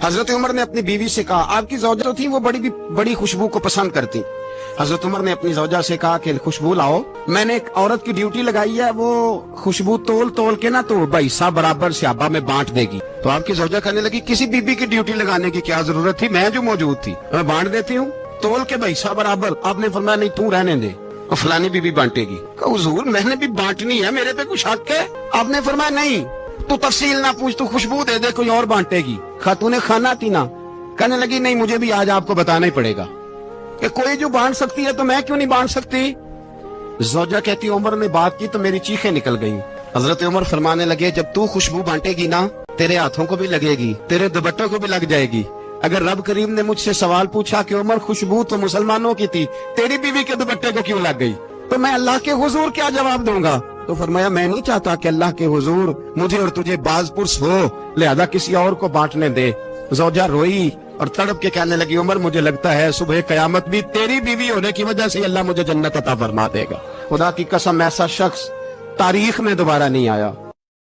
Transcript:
حضرت عمر نے اپنی بیوی سے کہا، آپ کی زوجہ تو تھی وہ بڑی خوشبو کو پسند کرتی. حضرت عمر نے اپنی زوجہ سے کہا کہ خوشبو لاؤ، میں نے ایک عورت کی ڈیوٹی لگائی ہے، وہ خوشبو تول کے نا تو بھائیسا برابر صحابہ میں بانٹ دے گی. تو آپ کی زوجہ کہنے لگی کسی بی بی کی ڈیوٹی لگانے کی کیا ضرورت تھی، میں جو موجود تھی میں بانٹ دیتی ہوں تول کے بھائیسا برابر. آپ نے فرمایا نہیں تو رہنے دے، اور فلانی بی بی بانٹے گی. کہا حضور میں نے بھی بانٹنی ہے، میرے پہ کچھ حق ہے؟ آپ نے فرمایا نہیں تو تفصیل نہ پوچھ، تو خوشبو دے دے، کوئی اور بانٹے گی. خاتون خانہ تھی نا، کہنے لگی نہیں مجھے بھی آج آپ کو بتانا ہی پڑے گا کہ کوئی جو بانٹ سکتی ہے تو میں کیوں نہیں بانٹ سکتی. زوجہ کہتی عمر نے بات کی تو میری چیخیں نکل گئیں. حضرت عمر فرمانے لگے جب تو خوشبو بانٹے گی نا تیرے ہاتھوں کو بھی لگے گی، تیرے دوپٹوں کو بھی لگ جائے گی. اگر رب کریم نے مجھ سے سوال پوچھا کہ عمر خوشبو تو مسلمانوں کی تھی، تیری بیوی کے دوپٹے کو کیوں لگ گئی، تو میں اللہ کے حضور کیا جواب دوں گا؟ تو فرمایا میں نہیں چاہتا کہ اللہ کے حضور مجھے اور تجھے باز پرس ہو، لہذا کسی اور کو بانٹنے دے. زوجہ روئی اور تڑپ کے کہنے لگی عمر مجھے لگتا ہے صبح قیامت بھی تیری بیوی ہونے کی وجہ سے اللہ مجھے جنت عطا فرما دے گا. خدا کی قسم ایسا شخص تاریخ میں دوبارہ نہیں آیا.